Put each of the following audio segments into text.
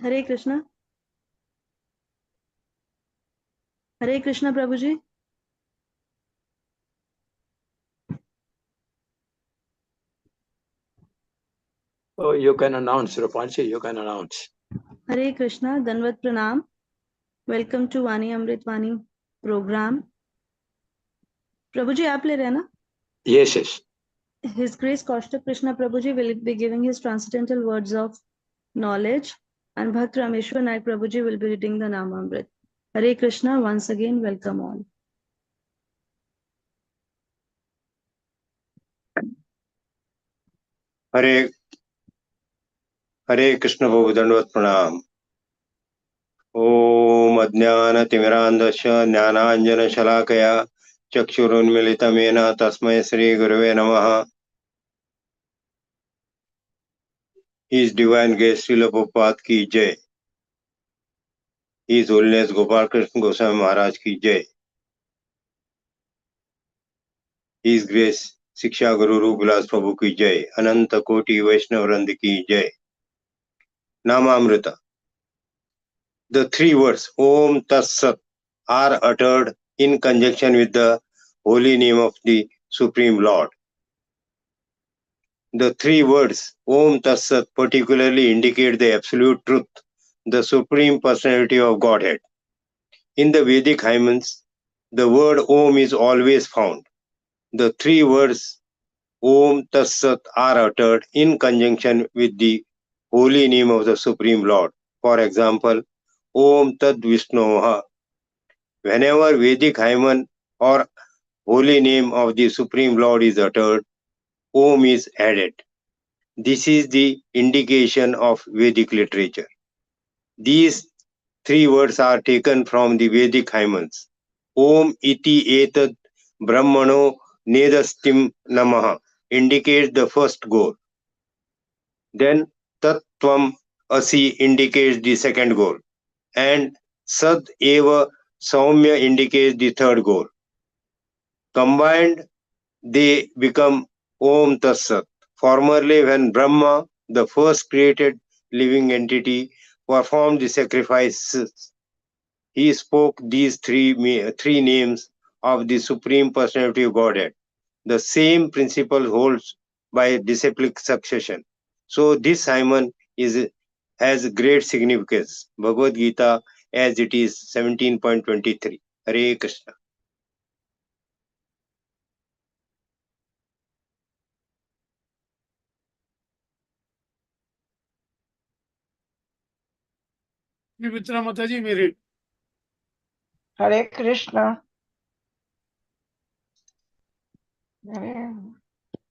Hare Krishna. Hare Krishna, Prabhuji. Oh, you can announce, Rupanshi, you can announce. Hare Krishna, Danvat Pranam. Welcome to Vani Amrit Vani program. Prabhuji, aap le rahe hain na? Yes, yes. His Grace Kaustubha Krishna Prabhuji will be giving his transcendental words of knowledge, and Bhakt Rameshwar Naik Prabhuji will be reading the Namamrit. Hare Krishna, once again, welcome all. Hare Hare Krishna प्रभु दंडवत प्रणाम। ओम अज्ञानतिमिरान्धस्य ज्ञानाञ्जनशलाकया चक्षुरुन्मिलितमेन तस्मै श्री गुरवे नमः। His Divine Grace Srila Prabhupada की जय। His Holiness Gopal Krishna Goswami Maharaj की जय। His Grace शिक्षा गुरु रूप विलास प्रभु की जय। अनंत कोटि वैष्णव वृंद की जय। नामामृता। The three words Om Tat Sat are uttered in conjunction with the holy name of the Supreme Lord. The three words Om Tat Sat particularly indicate the absolute truth, the Supreme Personality of Godhead. In the Vedic hymns, the word Om is always found. The three words Om Tat Sat are uttered in conjunction with the holy name of the Supreme Lord. For example, Om Tad Vishnoha. Whenever Vedic hymn or holy name of the Supreme Lord is uttered, Om is added. This is the indication of Vedic literature. These three words are taken from the Vedic hymns. Om iti etad brahmano nedastim namaha indicates the first goal. Then tat tvam asi indicates the second goal. And sad eva saumya indicates the third goal. Combined, they become Om Tat Sat. Formerly, when Brahma, the first created living entity, performed the sacrifices, he spoke these three names of the Supreme Personality of Godhead. The same principle holds by disciplic succession. So this hymn has great significance. Bhagavad Gita as it is 17.23. Hare Krishna. Mitra Mataji, mere. Hare Krishna.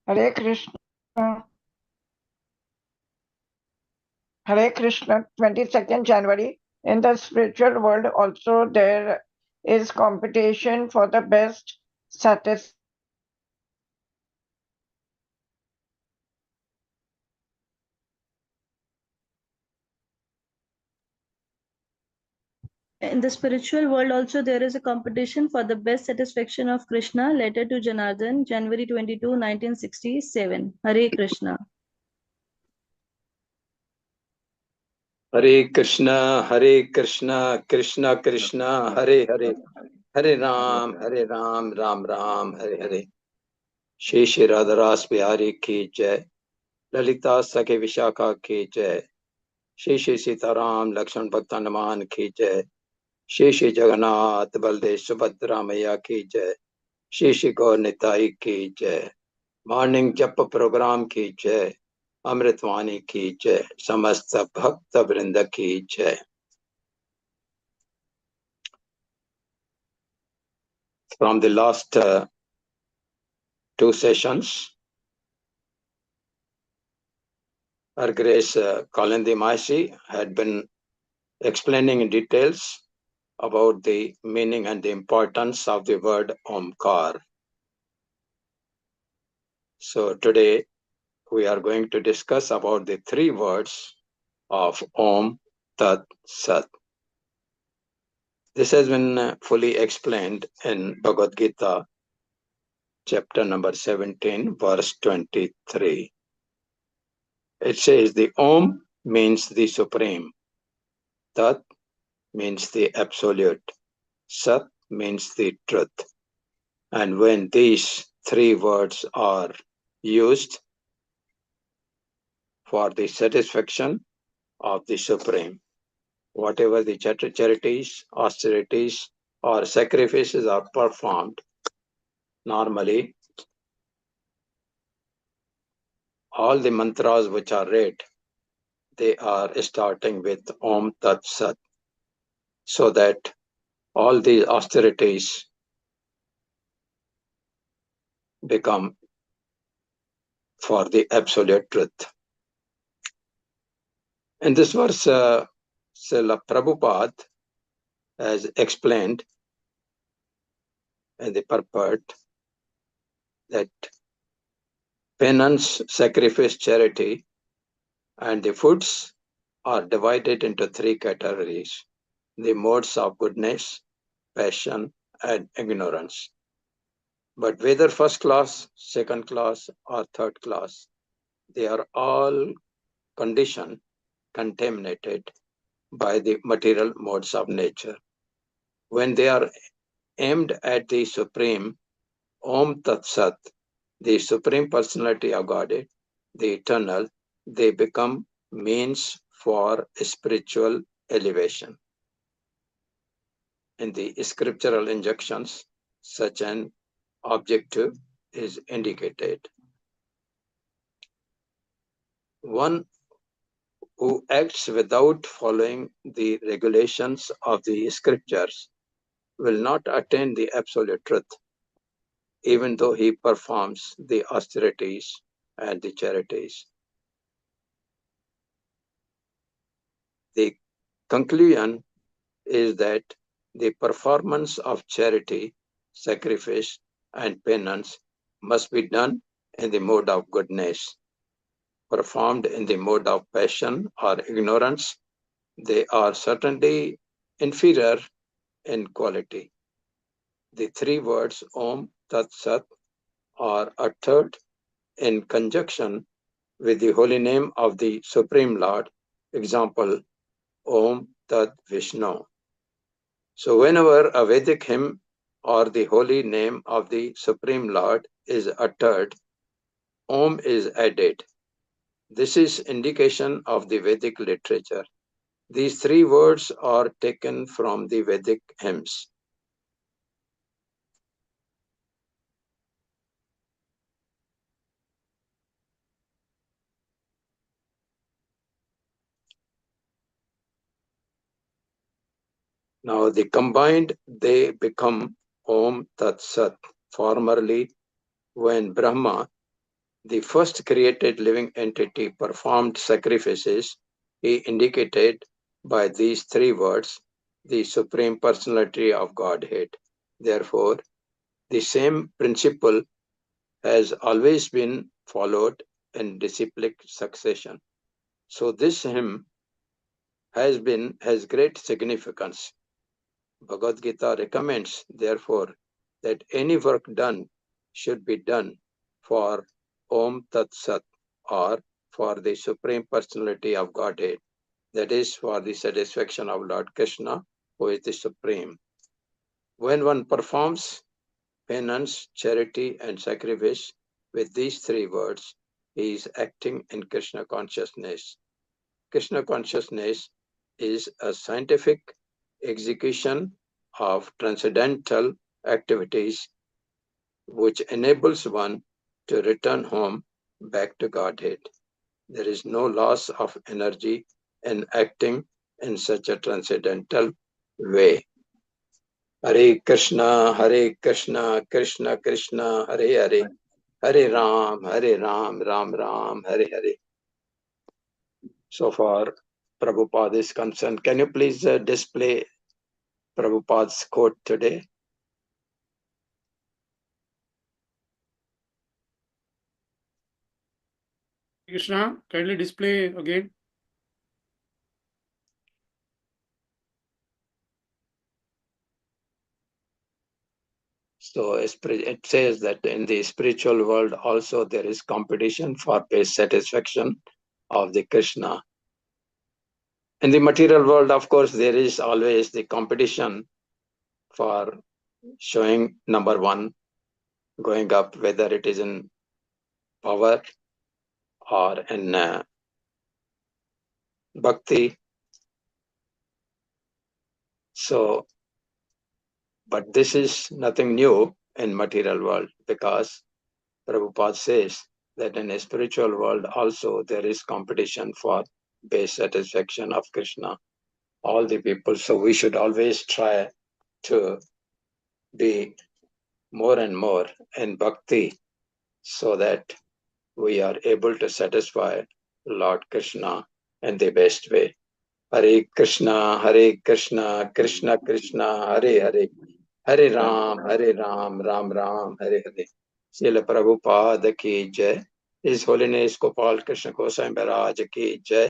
Hare Krishna. Hare Krishna, 22nd January. In the spiritual world also there is competition for the best satisfaction. In the spiritual world also there is a competition for the best satisfaction of Krishna. Letter to Janardhan, January 22, 1967. Hare Krishna. Hare Krishna, Krishna Krishna, Hare Hare, Hare Ram, Ram Ram, Hare Hare. Shri Shri Radharas Bihari ki jai, Lalita Sakhe Vishakha ki jai, Shri Shri Sitaram Lakshman Bhaktan ki jai, Shri Shri Jagannath Baldev Subhadra Maya ki jai, Shri Shri Gaur Nitai ki jai, Morning Japa program ki jai, Amritvani ki jai, Samasta Bhakta Vrinda ki jai. From the last two sessions, Her Grace Kalindi Maisi had been explaining in details about the meaning and the importance of the word Omkar. So today we are going to discuss about the three words of Om Tat Sat. This has been fully explained in Bhagavad Gita, chapter number 17, verse 23. It says the Om means the Supreme. Tat means the absolute. Sat means the truth. And when these three words are used for the satisfaction of the Supreme, whatever the charities, austerities, or sacrifices are performed, normally all the mantras which are read, they are starting with Om Tat Sat, so that all the austerities become for the absolute truth. In this verse, Srila Prabhupada has explained in the purport that penance, sacrifice, charity, and the foods are divided into three categories: the modes of goodness, passion, and ignorance. But whether first class, second class, or third class, they are all conditioned, contaminated by the material modes of nature. When they are aimed at the Supreme, Om Tat Sat, the Supreme Personality of Godhead, the Eternal, they become means for spiritual elevation. In the scriptural injunctions, such an objective is indicated. One who acts without following the regulations of the scriptures will not attain the absolute truth, even though he performs the austerities and the charities. The conclusion is that the performance of charity, sacrifice, and penance must be done in the mode of goodness. Performed in the mode of passion or ignorance, they are certainly inferior in quality. The three words Om Tat Sat are uttered in conjunction with the holy name of the Supreme Lord. Example, Om Tat Vishnu. So whenever a Vedic hymn or the holy name of the Supreme Lord is uttered, Om is added. This is indication of the Vedic literature. These three words are taken from the Vedic hymns. Now the combined, they become Om Tat Sat. Formerly, when Brahma, the first created living entity, performed sacrifices, he indicated by these three words the Supreme Personality of Godhead. Therefore, the same principle has always been followed in disciplic succession. So this hymn has great significance. Bhagavad Gita recommends, therefore, that any work done should be done for Om Tat Sat, or for the Supreme Personality of Godhead, that is, for the satisfaction of Lord Krishna, who is the Supreme. When one performs penance, charity, and sacrifice with these three words, he is acting in Krishna consciousness. Krishna consciousness is a scientific execution of transcendental activities which enables one to return home back to Godhead. There is no loss of energy in acting in such a transcendental way. Hare Krishna, Krishna Krishna, Hare Hare, Hare Ram, Ram Ram, Hare Hare. So far, Prabhupada is concerned. Can you please display Prabhupada's quote today? Krishna, kindly display again. So it says that in the spiritual world also there is competition for base satisfaction of the Krishna. In the material world, of course, there is always the competition for showing number one, going up, whether it is in power or in bhakti. So, but this is nothing new in material world, because Prabhupada says that in a spiritual world also there is competition for base satisfaction of Krishna, all the people. So we should always try to be more and more in bhakti, so that we are able to satisfy Lord Krishna in the best way. Hare Krishna, Krishna Krishna, Hare Hare, Hare Ram, Ram Ram, Hare Hare. Srila Prabhupada ki jai. His Holiness Gopal Krishna Goswami Maharaj ki jai.